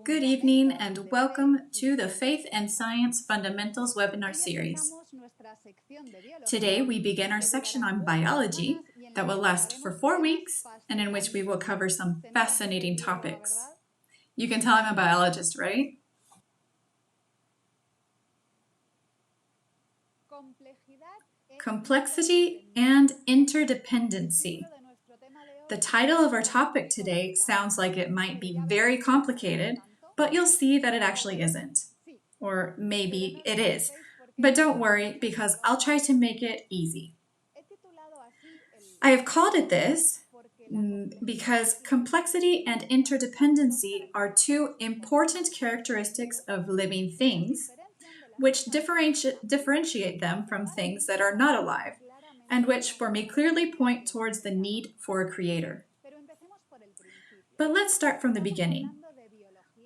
Good evening and welcome to the Faith and Science Fundamentals webinar series. Today we begin our section on biology that will last for 4 weeks and in which we will cover some fascinating topics. You can tell I'm a biologist, right? Complexity and interdependency. The title of our topic today sounds like it might be very complicated, but you'll see that it actually isn't. Or maybe it is. But don't worry, because I'll try to make it easy. I have called it this because complexity and interdependency are two important characteristics of living things, which differentiate them from things that are not alive, and which for me clearly point towards the need for a creator. But let's start from the beginning.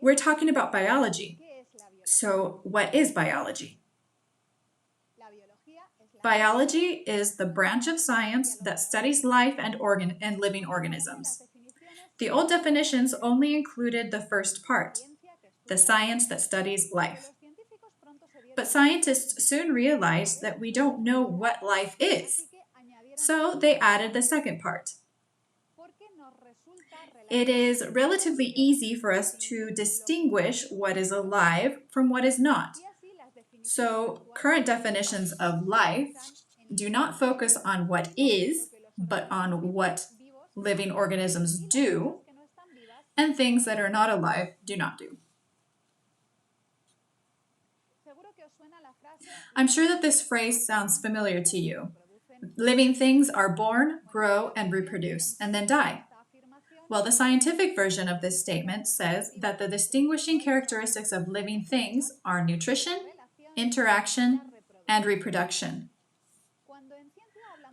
We're talking about biology. So what is biology? Biology is the branch of science that studies life and living organisms. The old definitions only included the first part, the science that studies life. But scientists soon realized that we don't know what life is. So they added the second part. It is relatively easy for us to distinguish what is alive from what is not. So current definitions of life do not focus on what is, but on what living organisms do, and things that are not alive do not do. I'm sure that this phrase sounds familiar to you. Living things are born, grow, and reproduce, and then die. Well, the scientific version of this statement says that the distinguishing characteristics of living things are nutrition, interaction, and reproduction.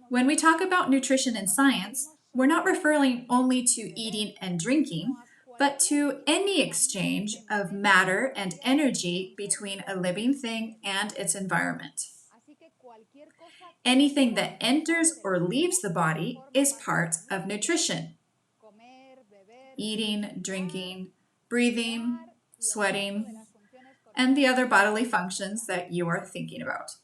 When we talk about nutrition in science, we're not referring only to eating and drinking, but to any exchange of matter and energy between a living thing and its environment. Anything that enters or leaves the body is part of nutrition. Eating, drinking, breathing, sweating, and the other bodily functions that you are thinking about.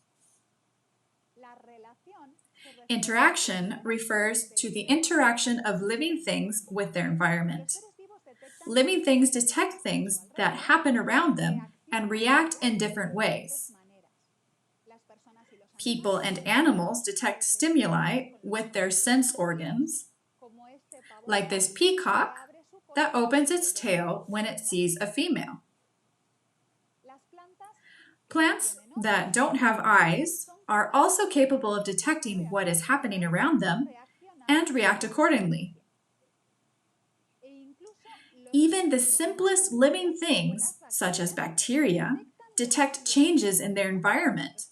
Interaction refers to the interaction of living things with their environment. Living things detect things that happen around them and react in different ways. People and animals detect stimuli with their sense organs, like this peacock that opens its tail when it sees a female. Plants that don't have eyes are also capable of detecting what is happening around them and react accordingly. Even the simplest living things, such as bacteria, detect changes in their environment,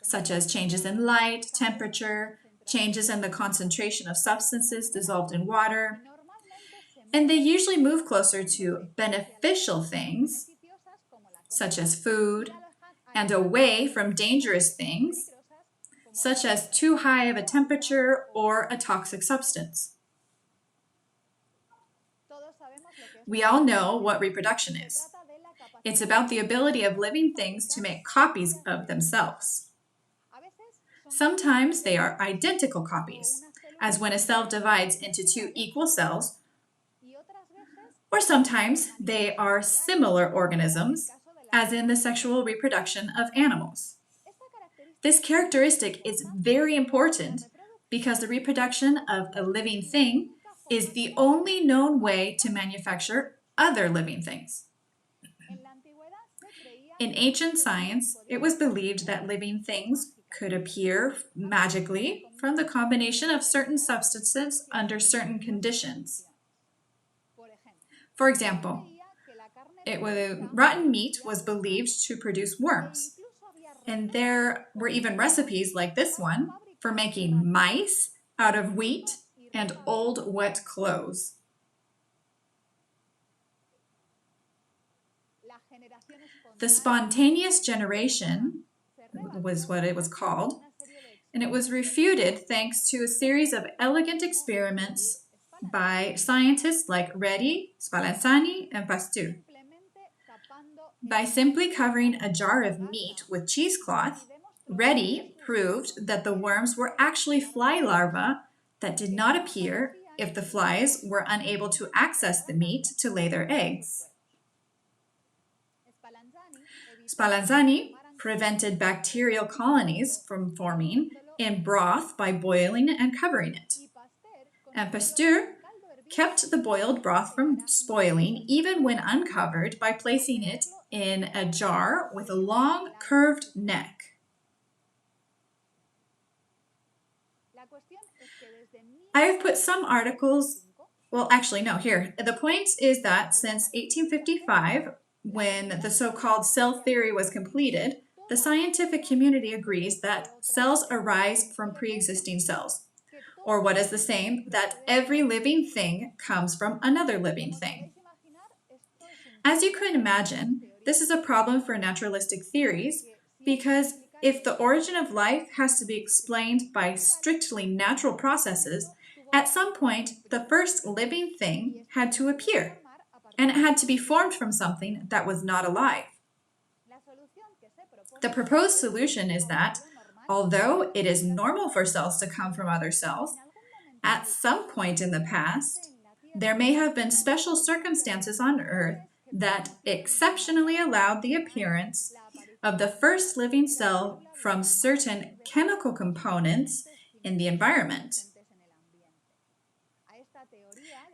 such as changes in light, temperature, changes in the concentration of substances dissolved in water, and they usually move closer to beneficial things, such as food, and away from dangerous things, such as too high of a temperature or a toxic substance. We all know what reproduction is. It's about the ability of living things to make copies of themselves. Sometimes they are identical copies, as when a cell divides into two equal cells, or sometimes they are similar organisms, as in the sexual reproduction of animals. This characteristic is very important because the reproduction of a living thing is the only known way to manufacture other living things. In ancient science, it was believed that living things could appear magically from the combination of certain substances under certain conditions. For example, rotten meat was believed to produce worms, and there were even recipes like this one for making mice out of wheat and old wet clothes. The spontaneous generation was what it was called, and it was refuted thanks to a series of elegant experiments by scientists like Redi, Spallanzani, and Pasteur. By simply covering a jar of meat with cheesecloth, Redi proved that the worms were actually fly larvae that did not appear if the flies were unable to access the meat to lay their eggs. Spallanzani prevented bacterial colonies from forming in broth by boiling and covering it. And Pasteur kept the boiled broth from spoiling even when uncovered by placing it in a jar with a long curved neck. I have put some articles, well, actually, no, here. The point is that since 1855, when the so-called cell theory was completed, the scientific community agrees that cells arise from pre-existing cells, or what is the same, that every living thing comes from another living thing. As you could imagine, this is a problem for naturalistic theories because if the origin of life has to be explained by strictly natural processes, at some point the first living thing had to appear, and it had to be formed from something that was not alive. The proposed solution is that, although it is normal for cells to come from other cells, at some point in the past, there may have been special circumstances on Earth that exceptionally allowed the appearance of the first living cell from certain chemical components in the environment.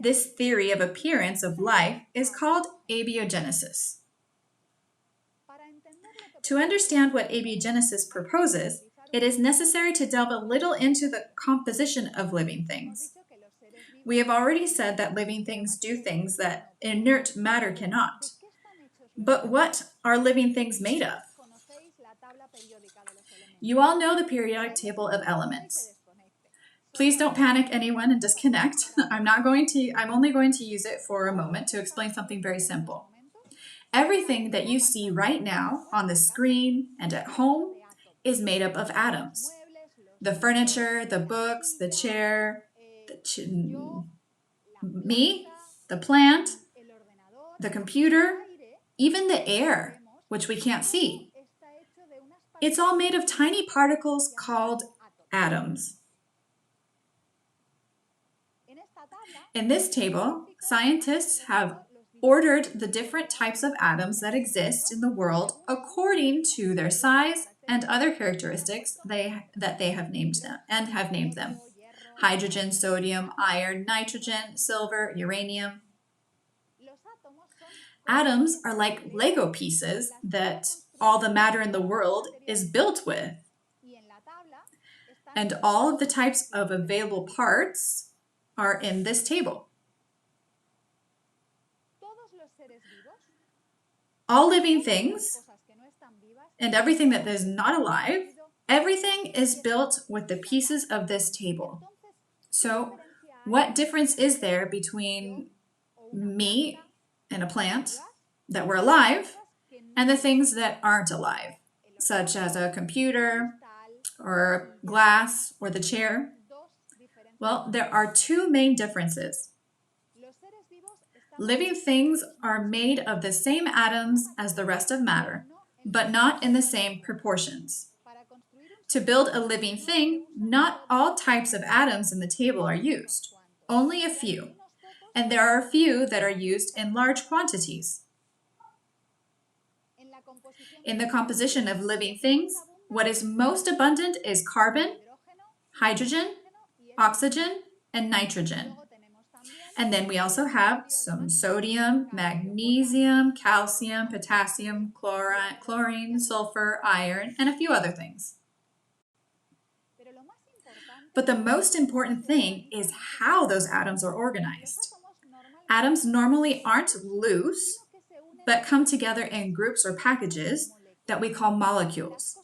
This theory of appearance of life is called abiogenesis. To understand what abiogenesis proposes, it is necessary to delve a little into the composition of living things. We have already said that living things do things that inert matter cannot. But what are living things made of? You all know the periodic table of elements. Please don't panic, anyone, and disconnect. I'm only going to use it for a moment to explain something very simple. Everything that you see right now on the screen and at home is made up of atoms. The furniture, the books, the chair, me, the plant, the computer, even the air, which we can't see. It's all made of tiny particles called atoms. In this table, scientists have ordered the different types of atoms that exist in the world according to their size and other characteristics that they have named them. Hydrogen, sodium, iron, nitrogen, silver, uranium. Atoms are like Lego pieces that all the matter in the world is built with. And all of the types of available parts are in this table. All living things and everything that is not alive, everything is built with the pieces of this table. So, what difference is there between me and a plant that were alive and the things that aren't alive, such as a computer or glass or the chair? Well, there are two main differences. Living things are made of the same atoms as the rest of matter, but not in the same proportions. To build a living thing, not all types of atoms in the table are used, only a few, and there are a few that are used in large quantities. In the composition of living things, what is most abundant is carbon, hydrogen, oxygen, and nitrogen. And then we also have some sodium, magnesium, calcium, potassium, chlorine, sulfur, iron, and a few other things. But the most important thing is how those atoms are organized. Atoms normally aren't loose, but come together in groups or packages that we call molecules.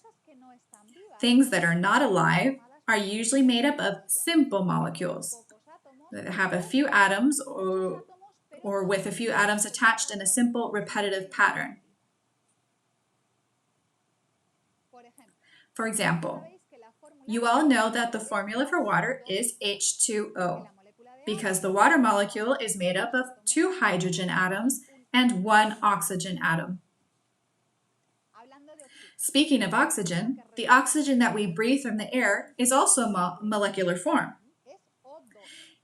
Things that are not alive are usually made up of simple molecules that have a few atoms or with a few atoms attached in a simple repetitive pattern. For example, you all know that the formula for water is H2O. because the water molecule is made up of 2 hydrogen atoms and 1 oxygen atom. Speaking of oxygen, the oxygen that we breathe from the air is also molecular form.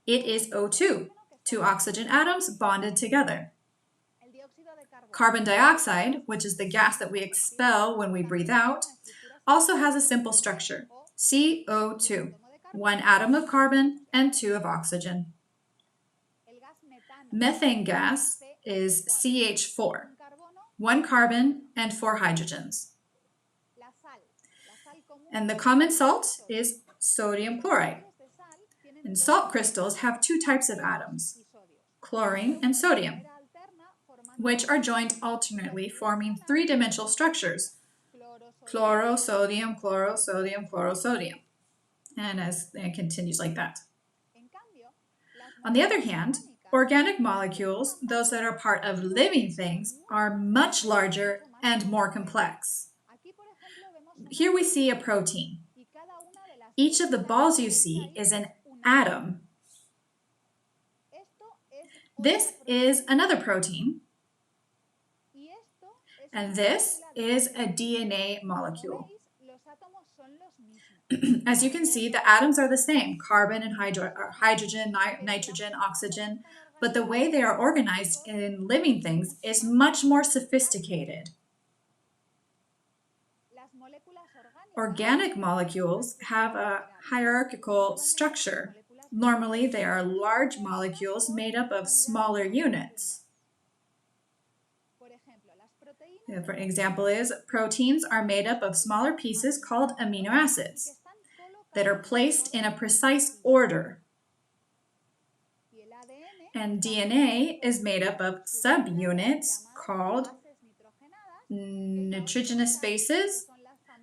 It is O2, 2 oxygen atoms bonded together. Carbon dioxide, which is the gas that we expel when we breathe out, also has a simple structure, CO2, 1 atom of carbon and 2 of oxygen. Methane gas is CH4, 1 carbon and 4 hydrogens. And the common salt is sodium chloride. And salt crystals have 2 types of atoms, chlorine and sodium, which are joined alternately, forming 3-dimensional structures, chlorosodium, chlorosodium, chlorosodium. And it continues like that. On the other hand, organic molecules, those that are part of living things, are much larger and more complex. Here we see a protein. Each of the balls you see is an atom. This is another protein. And this is a DNA molecule. As you can see, the atoms are the same, carbon and hydrogen, nitrogen, oxygen, but the way they are organized in living things is much more sophisticated. Organic molecules have a hierarchical structure. Normally, they are large molecules made up of smaller units. For example is, proteins are made up of smaller pieces called amino acids that are placed in a precise order. And DNA is made up of subunits called nitrogenous bases,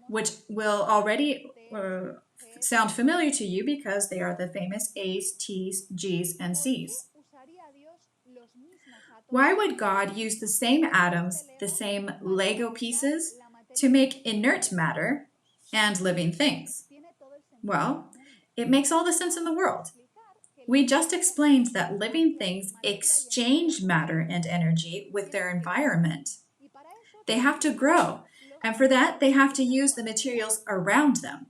which will already sound familiar to you because they are the famous A's, T's, G's, and C's. Why would God use the same atoms, the same Lego pieces, to make inert matter and living things? Well, it makes all the sense in the world. We just explained that living things exchange matter and energy with their environment. They have to grow, and for that, they have to use the materials around them.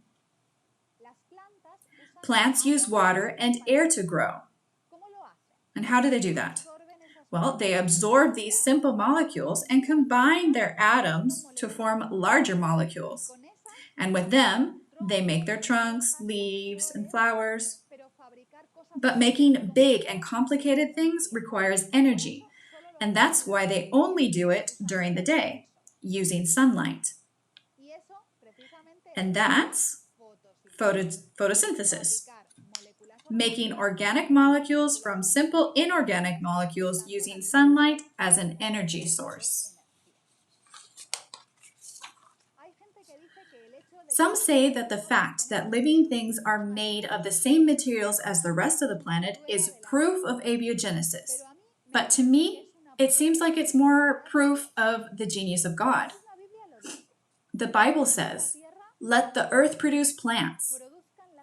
Plants use water and air to grow. And how do they do that? Well, they absorb these simple molecules and combine their atoms to form larger molecules. And with them, they make their trunks, leaves, and flowers. But making big and complicated things requires energy, and that's why they only do it during the day, using sunlight. And that's photosynthesis, making organic molecules from simple inorganic molecules using sunlight as an energy source. Some say that the fact that living things are made of the same materials as the rest of the planet is proof of abiogenesis. But to me, it seems like it's more proof of the genius of God. The Bible says, "Let the earth produce plants.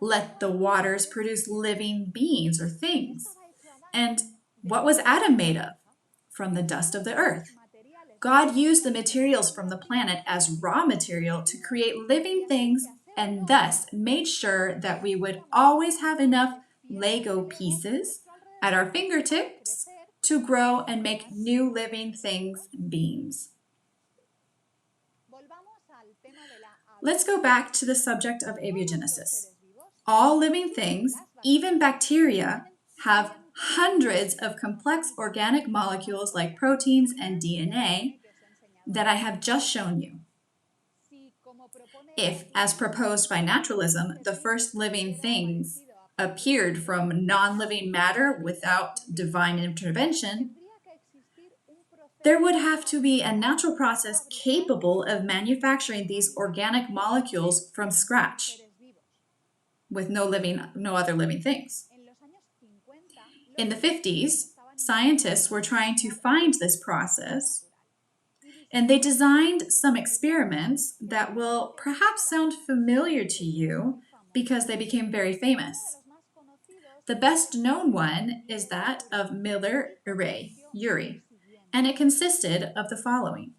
Let the waters produce living beings or things." And what was Adam made of? From the dust of the earth. God used the materials from the planet as raw material to create living things and thus made sure that we would always have enough Lego pieces at our fingertips to grow and make new living things and beings. Let's go back to the subject of abiogenesis. All living things, even bacteria, have hundreds of complex organic molecules like proteins and DNA that I have just shown you. If, as proposed by naturalism, the first living things appeared from non-living matter without divine intervention, there would have to be a natural process capable of manufacturing these organic molecules from scratch, with no other living things. In the 50s, scientists were trying to find this process, and they designed some experiments that will perhaps sound familiar to you because they became very famous. The best known one is that of MILLER-UREY, and it consisted of the following.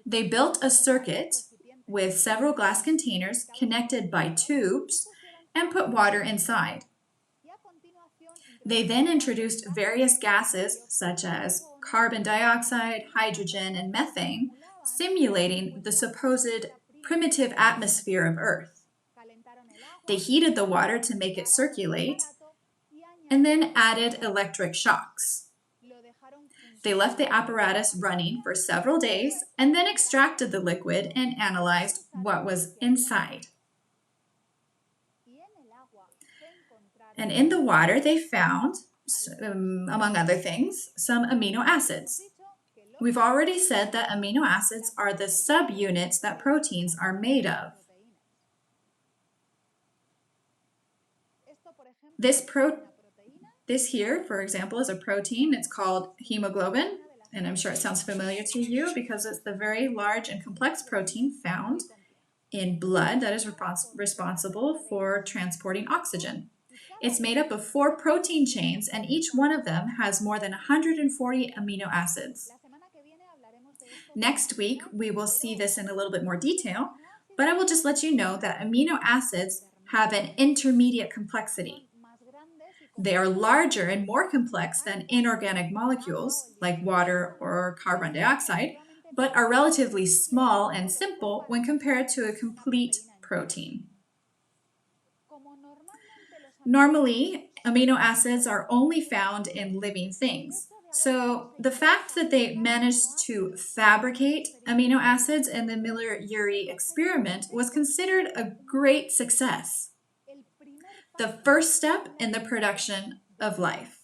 They built a circuit with several glass containers connected by tubes and put water inside. They then introduced various gases such as carbon dioxide, hydrogen, and methane, simulating the supposed primitive atmosphere of Earth. They heated the water to make it circulate, and then added electric shocks. They left the apparatus running for several days and then extracted the liquid and analyzed what was inside. And in the water, they found, among other things, some amino acids. We've already said that amino acids are the subunits that proteins are made of. This here, for example, is a protein. It's called hemoglobin, and I'm sure it sounds familiar to you because it's the very large and complex protein found in blood that is responsible for transporting oxygen. It's made up of 4 protein chains, and each one of them has more than 140 amino acids. Next week, we will see this in a little bit more detail, but I will just let you know that amino acids have an intermediate complexity. They are larger and more complex than inorganic molecules, like water or carbon dioxide, but are relatively small and simple when compared to a complete protein. Normally, amino acids are only found in living things. So the fact that they managed to fabricate amino acids in the MILLER-UREY experiment was considered a great success. The first step in the production of life.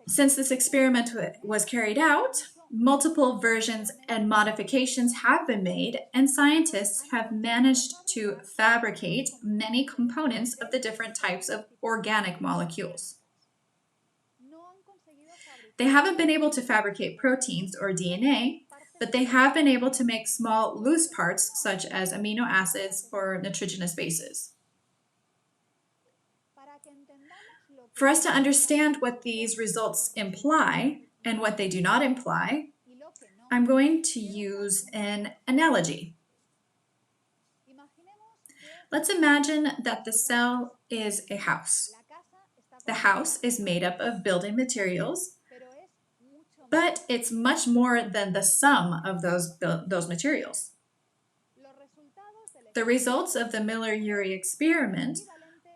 Since this experiment was carried out, multiple versions and modifications have been made, and scientists have managed to fabricate many components of the different types of organic molecules. They haven't been able to fabricate proteins or DNA, but they have been able to make small loose parts such as amino acids or nitrogenous bases. For us to understand what these results imply and what they do not imply, I'm going to use an analogy. Let's imagine that the cell is a house. The house is made up of building materials, but it's much more than the sum of those materials. The results of the MILLER-UREY experiment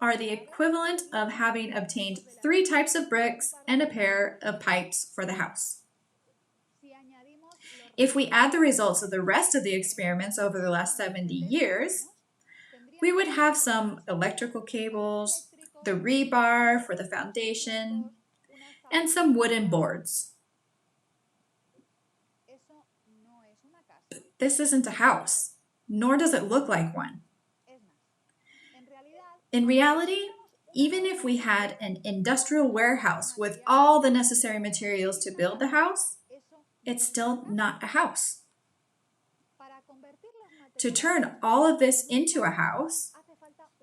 are the equivalent of having obtained 3 types of bricks and a pair of pipes for the house. If we add the results of the rest of the experiments over the last 70 years, we would have some electrical cables, the rebar for the foundation, and some wooden boards. But this isn't a house, nor does it look like one. In reality, even if we had an industrial warehouse with all the necessary materials to build the house, it's still not a house. To turn all of this into a house,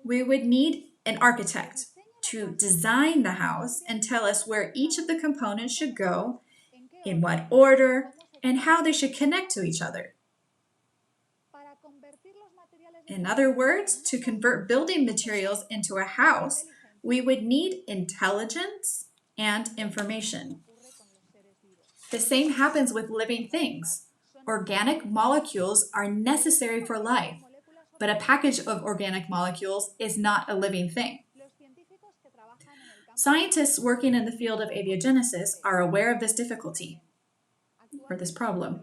we would need an architect to design the house and tell us where each of the components should go, in what order, and how they should connect to each other. In other words, to convert building materials into a house, we would need intelligence and information. The same happens with living things. Organic molecules are necessary for life, but a package of organic molecules is not a living thing. Scientists working in the field of abiogenesis are aware of this difficulty, or this problem.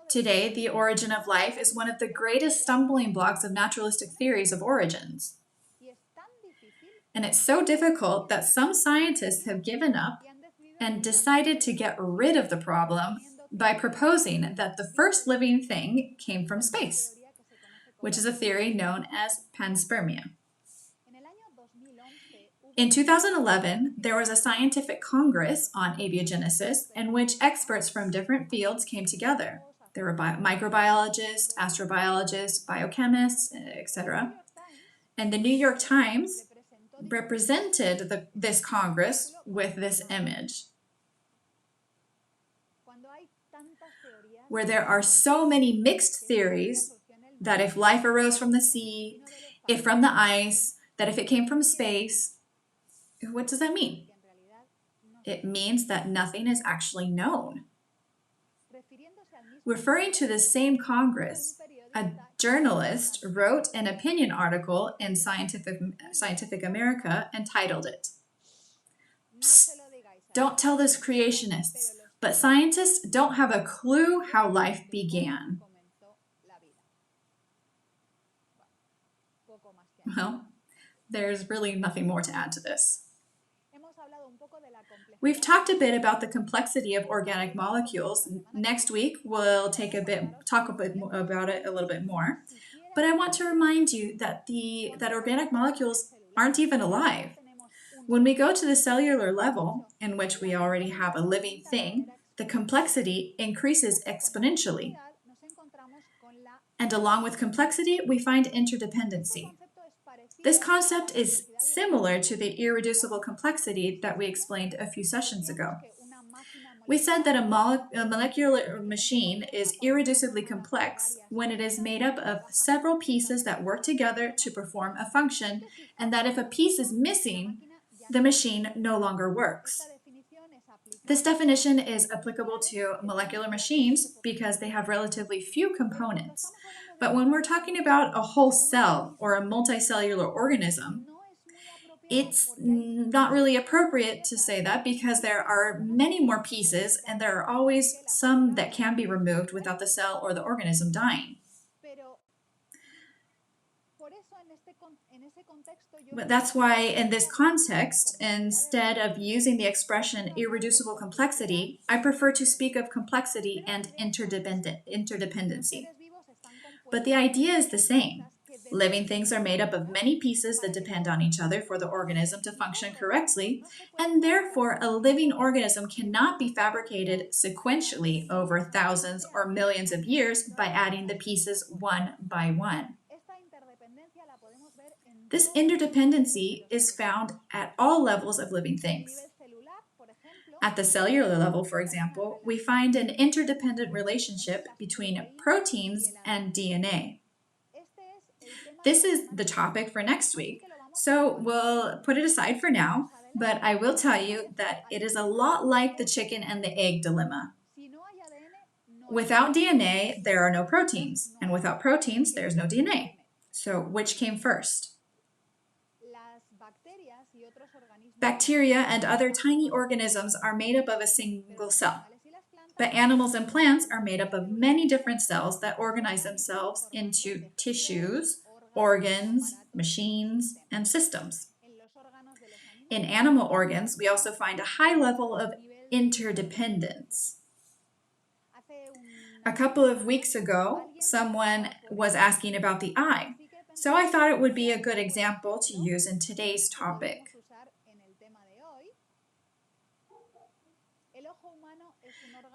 Today, the origin of life is one of the greatest stumbling blocks of naturalistic theories of origins. And it's so difficult that some scientists have given up and decided to get rid of the problem by proposing that the first living thing came from space, which is a theory known as panspermia. In 2011, there was a scientific congress on abiogenesis in which experts from different fields came together. There were microbiologists, astrobiologists, biochemists, etc. And the New York Times represented this Congress with this image, where there are so many mixed theories that if life arose from the sea, if from the ice, that if it came from space, what does that mean? It means that nothing is actually known. Referring to the same Congress, a journalist wrote an opinion article in Scientific America entitled it, "Psst, don't tell this creationists, but scientists don't have a clue how life began." Well, there's really nothing more to add to this. We've talked a bit about the complexity of organic molecules. Next week, we'll talk a bit about it a little bit more. But I want to remind you that organic molecules aren't even alive. When we go to the cellular level, in which we already have a living thing, the complexity increases exponentially. And along with complexity, we find interdependency. This concept is similar to the irreducible complexity that we explained a few sessions ago. We said that a molecular machine is irreducibly complex when it is made up of several pieces that work together to perform a function, and that if a piece is missing, the machine no longer works. This definition is applicable to molecular machines because they have relatively few components. But when we're talking about a whole cell or a multicellular organism, it's not really appropriate to say that because there are many more pieces and there are always some that can be removed without the cell or the organism dying. But that's why in this context, instead of using the expression irreducible complexity, I prefer to speak of complexity and interdependency. But the idea is the same. Living things are made up of many pieces that depend on each other for the organism to function correctly, and therefore a living organism cannot be fabricated sequentially over thousands or millions of years by adding the pieces one by one. This interdependency is found at all levels of living things. At the cellular level, for example, we find an interdependent relationship between proteins and DNA. This is the topic for next week, so we'll put it aside for now, but I will tell you that it is a lot like the chicken and the egg dilemma. Without DNA, there are no proteins, and without proteins, there's no DNA. So which came first? Bacteria and other tiny organisms are made up of a single cell, but animals and plants are made up of many different cells that organize themselves into tissues, organs, machines, and systems. In animal organs, we also find a high level of interdependence. A couple of weeks ago, someone was asking about the eye, so I thought it would be a good example to use in today's topic.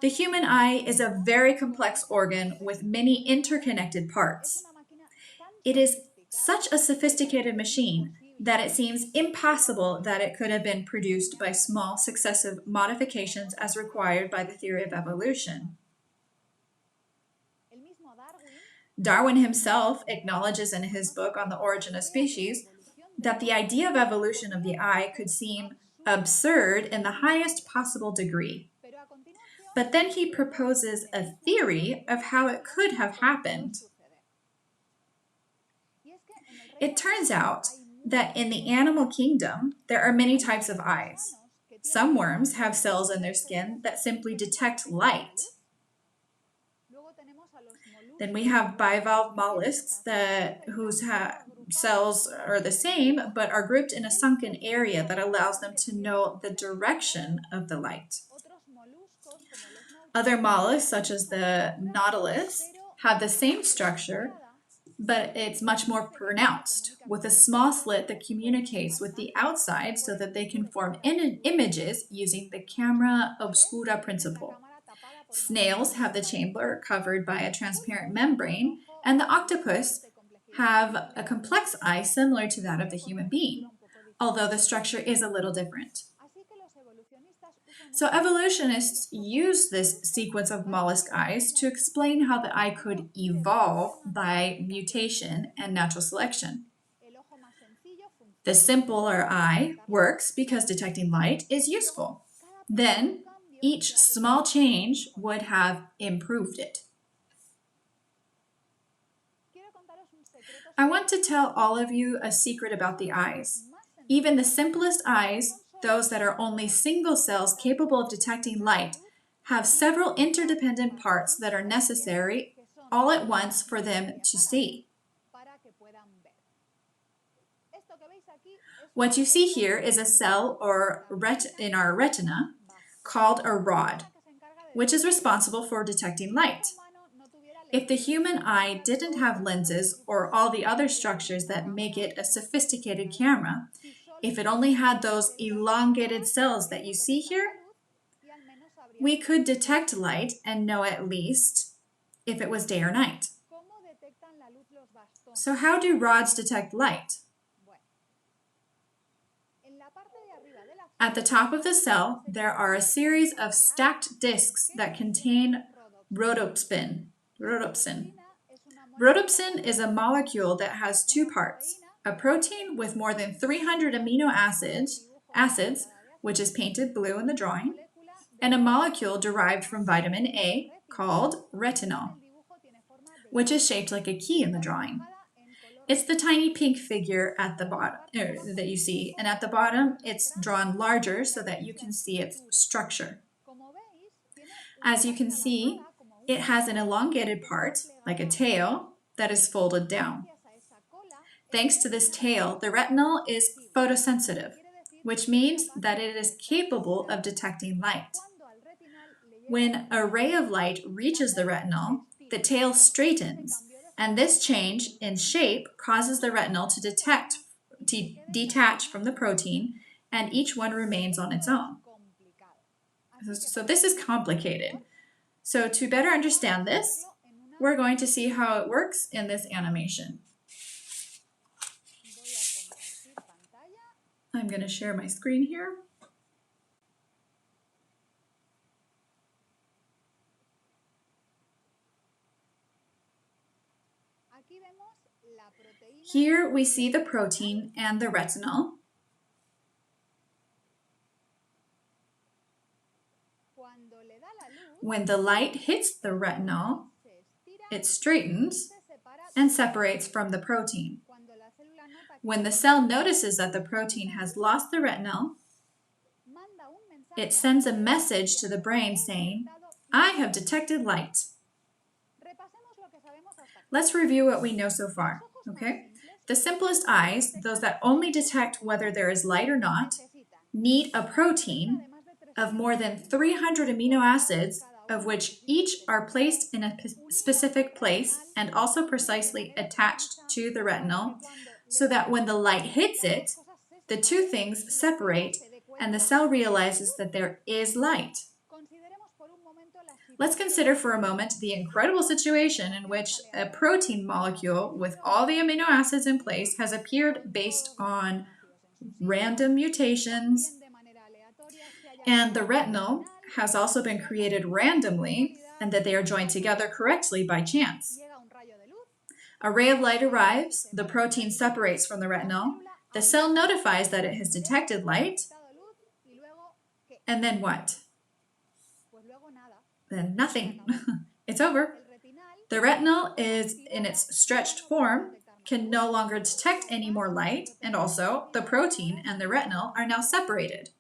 The human eye is a very complex organ with many interconnected parts. It is such a sophisticated machine that it seems impossible that it could have been produced by small successive modifications as required by the theory of evolution. Darwin himself acknowledges in his book on the origin of species that the idea of evolution of the eye could seem absurd in the highest possible degree. But then he proposes a theory of how it could have happened. It turns out that in the animal kingdom, there are many types of eyes. Some worms have cells in their skin that simply detect light. Then we have bivalve mollusks whose cells are the same, but are grouped in a sunken area that allows them to know the direction of the light. Other mollusks, such as the nautilus, have the same structure, but it's much more pronounced, with a small slit that communicates with the outside so that they can form images using the camera obscura principle. Snails have the chamber covered by a transparent membrane, and the octopus have a complex eye similar to that of the human being, although the structure is a little different. So evolutionists use this sequence of mollusk eyes to explain how the eye could evolve by mutation and natural selection. The simpler eye works because detecting light is useful. Then, each small change would have improved it. I want to tell all of you a secret about the eyes. Even the simplest eyes, those that are only single cells capable of detecting light, have several interdependent parts that are necessary all at once for them to see. What you see here is a cell in our retina called a rod, which is responsible for detecting light. If the human eye didn't have lenses or all the other structures that make it a sophisticated camera, if it only had those elongated cells that you see here, we could detect light and know at least if it was day or night. So how do rods detect light? At the top of the cell, there are a series of stacked discs that contain rhodopsin. Rhodopsin is a molecule that has two parts, a protein with more than 300 amino acids, which is painted blue in the drawing, and a molecule derived from vitamin A called retinol, which is shaped like a key in the drawing. It's the tiny pink figure at the bottom that you see, and at the bottom it's drawn larger so that you can see its structure. As you can see, it has an elongated part, like a tail, that is folded down. Thanks to this tail, the retinal is photosensitive, which means that it is capable of detecting light. When a ray of light reaches the retinal, the tail straightens, and this change in shape causes the retinal to detach from the protein, and each one remains on its own. So this is complicated. So to better understand this, we're going to see how it works in this animation. I'm going to share my screen here. Here we see the protein and the retinal. When the light hits the retinal, it straightens and separates from the protein. When the cell notices that the protein has lost the retinal, it sends a message to the brain saying, "I have detected light." Let's review what we know so far, okay? The simplest eyes, those that only detect whether there is light or not, need a protein of more than 300 amino acids, of which each are placed in a specific place and also precisely attached to the retinal, so that when the light hits it, the two things separate and the cell realizes that there is light. Let's consider for a moment the incredible situation in which a protein molecule with all the amino acids in place has appeared based on random mutations, and the retinal has also been created randomly, and that they are joined together correctly by chance. A ray of light arrives, the protein separates from the retinal, the cell notifies that it has detected light, and then what? Then nothing. It's over. The retinal is in its stretched form, can no longer detect any more light, and also the protein and the retinal are now separated.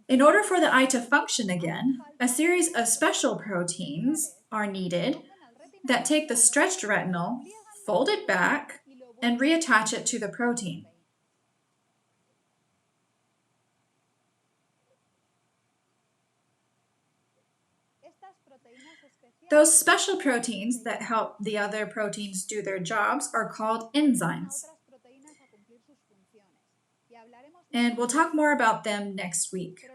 In order for the eye to function again, a series of special proteins are needed that take the stretched retinal, fold it back, and reattach it to the protein. Those special proteins that help the other proteins do their jobs are called enzymes. And we'll talk more about them next week.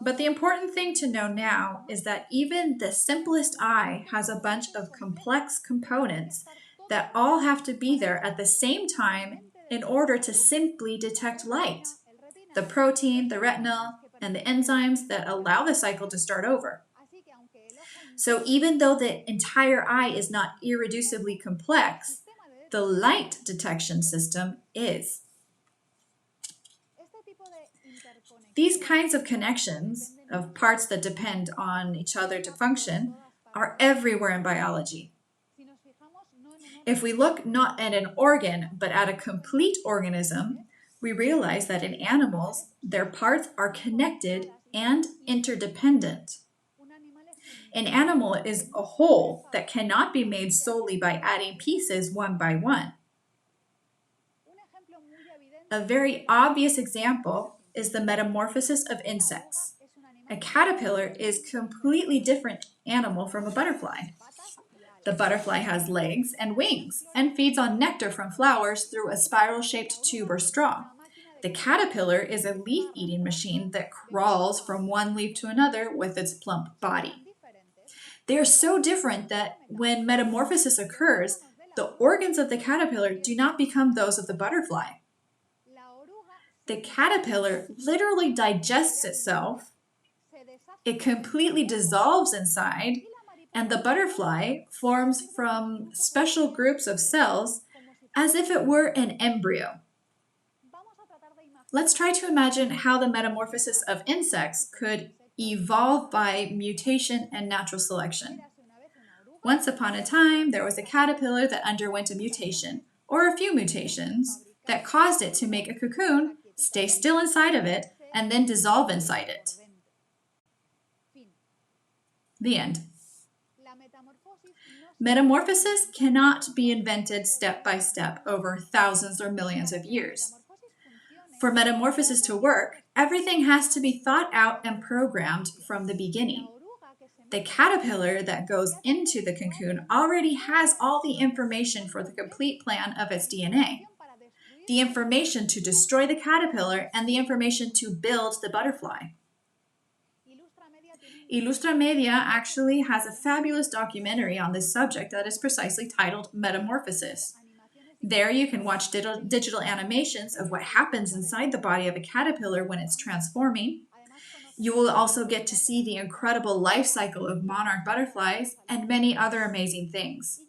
But the important thing to know now is that even the simplest eye has a bunch of complex components that all have to be there at the same time in order to simply detect light. The protein, the retinal, and the enzymes that allow the cycle to start over. So even though the entire eye is not irreducibly complex, the light detection system is. These kinds of connections of parts that depend on each other to function are everywhere in biology. If we look not at an organ, but at a complete organism, we realize that in animals, their parts are connected and interdependent. An animal is a whole that cannot be made solely by adding pieces one by one. A very obvious example is the metamorphosis of insects. A caterpillar is a completely different animal from a butterfly. The butterfly has legs and wings and feeds on nectar from flowers through a spiral-shaped tube or straw. The caterpillar is a leaf-eating machine that crawls from one leaf to another with its plump body. They are so different that when metamorphosis occurs, the organs of the caterpillar do not become those of the butterfly. The caterpillar literally digests itself, it completely dissolves inside, and the butterfly forms from special groups of cells as if it were an embryo. Let's try to imagine how the metamorphosis of insects could evolve by mutation and natural selection. Once upon a time, there was a caterpillar that underwent a mutation, or a few mutations, that caused it to make a cocoon, stay still inside of it, and then dissolve inside it. The end. Metamorphosis cannot be invented step by step over thousands or millions of years. For metamorphosis to work, everything has to be thought out and programmed from the beginning. The caterpillar that goes into the cocoon already has all the information for the complete plan of its DNA. The information to destroy the caterpillar and the information to build the butterfly. Ilustra Media actually has a fabulous documentary on this subject that is precisely titled Metamorphosis. There you can watch digital animations of what happens inside the body of a caterpillar when it's transforming. You will also get to see the incredible life cycle of monarch butterflies and many other amazing things.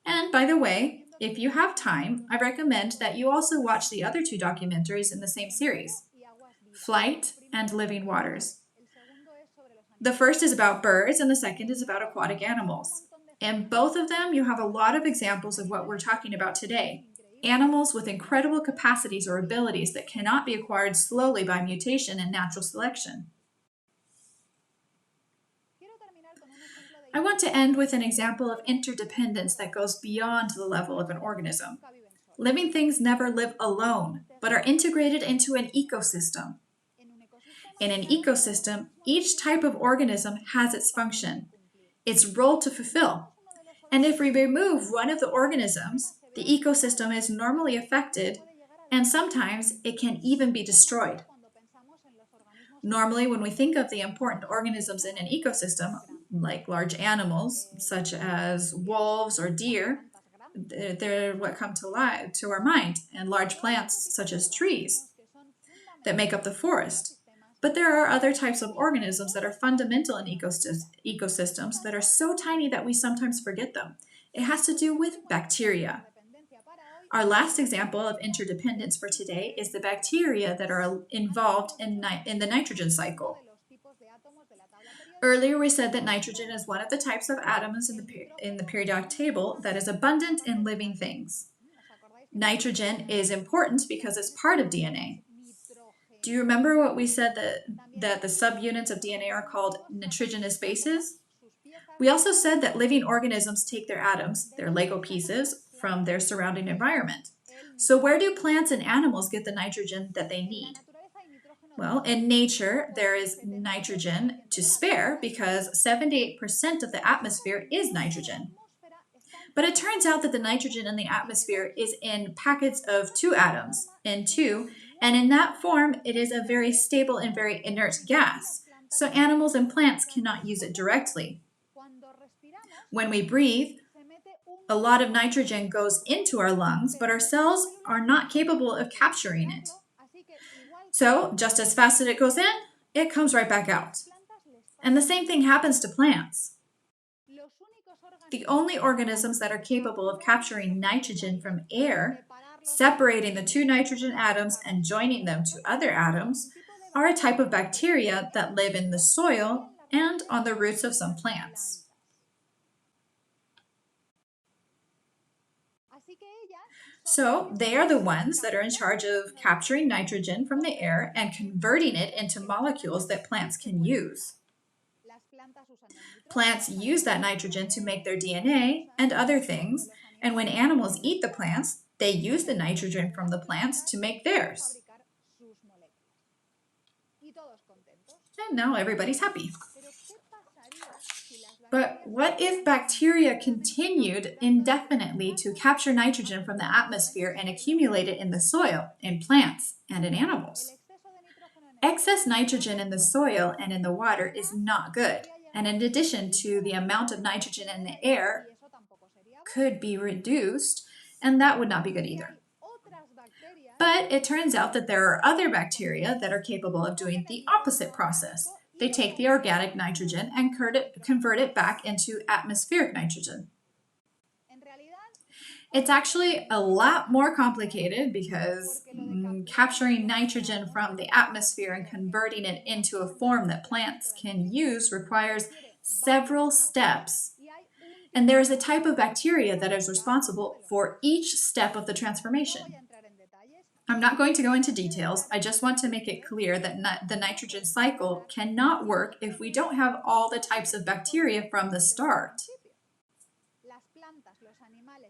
And by the way, if you have time, I recommend that you also watch the other two documentaries in the same series, Flight and Living Waters. The first is about birds and the second is about aquatic animals. In both of them, you have a lot of examples of what we're talking about today. Animals with incredible capacities or abilities that cannot be acquired slowly by mutation and natural selection. I want to end with an example of interdependence that goes beyond the level of an organism. Living things never live alone, but are integrated into an ecosystem. In an ecosystem, each type of organism has its function, its role to fulfill. And if we remove one of the organisms, the ecosystem is normally affected, and sometimes it can even be destroyed. Normally, when we think of the important organisms in an ecosystem, like large animals, such as wolves or deer, they're what come to our mind, and large plants, such as trees, that make up the forest. But there are other types of organisms that are fundamental in ecosystems that are so tiny that we sometimes forget them. It has to do with bacteria. Our last example of interdependence for today is the bacteria that are involved in the nitrogen cycle. Earlier we said that nitrogen is one of the types of atoms in the periodic table that is abundant in living things. Nitrogen is important because it's part of DNA. Do you remember what we said that the subunits of DNA are called nitrogenous bases? We also said that living organisms take their atoms, their Lego pieces, from their surrounding environment. So where do plants and animals get the nitrogen that they need? Well, in nature, there is nitrogen to spare because 78% of the atmosphere is nitrogen. But it turns out that the nitrogen in the atmosphere is in packets of 2 atoms, N2, And in that form, it is a very stable and very inert gas, so animals and plants cannot use it directly. When we breathe, a lot of nitrogen goes into our lungs, but our cells are not capable of capturing it. So just as fast as it goes in, it comes right back out. And the same thing happens to plants. The only organisms that are capable of capturing nitrogen from air, separating the two nitrogen atoms and joining them to other atoms, are a type of bacteria that live in the soil and on the roots of some plants. So they are the ones that are in charge of capturing nitrogen from the air and converting it into molecules that plants can use. Plants use that nitrogen to make their DNA and other things, and when animals eat the plants, they use the nitrogen from the plants to make theirs. And now everybody's happy. But what if bacteria continued indefinitely to capture nitrogen from the atmosphere and accumulate it in the soil, in plants, and in animals? Excess nitrogen in the soil and in the water is not good, and in addition to the amount of nitrogen in the air could be reduced, and that would not be good either. But it turns out that there are other bacteria that are capable of doing the opposite process. They take the organic nitrogen and convert it back into atmospheric nitrogen. It's actually a lot more complicated because capturing nitrogen from the atmosphere and converting it into a form that plants can use requires several steps. And there is a type of bacteria that is responsible for each step of the transformation. I'm not going to go into details. I just want to make it clear that the nitrogen cycle cannot work if we don't have all the types of bacteria from the start.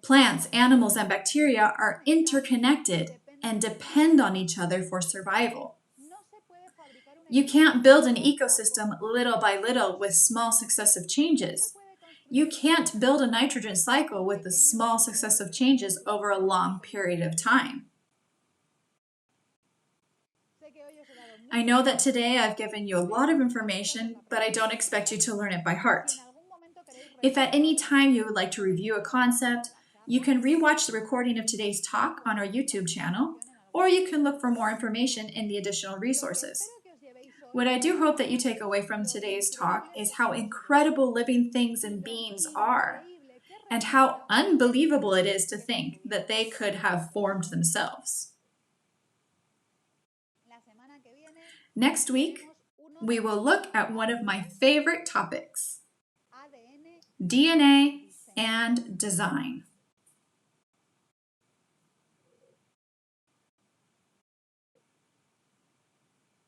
Plants, animals, and bacteria are interconnected and depend on each other for survival. You can't build an ecosystem little by little with small successive changes. You can't build a nitrogen cycle with the small successive changes over a long period of time. I know that today I've given you a lot of information, but I don't expect you to learn it by heart. If at any time you would like to review a concept, you can rewatch the recording of today's talk on our YouTube channel, or you can look for more information in the additional resources. What I do hope that you take away from today's talk is how incredible living things and beings are, and how unbelievable it is to think that they could have formed themselves. Next week, we will look at one of my favorite topics, DNA and design.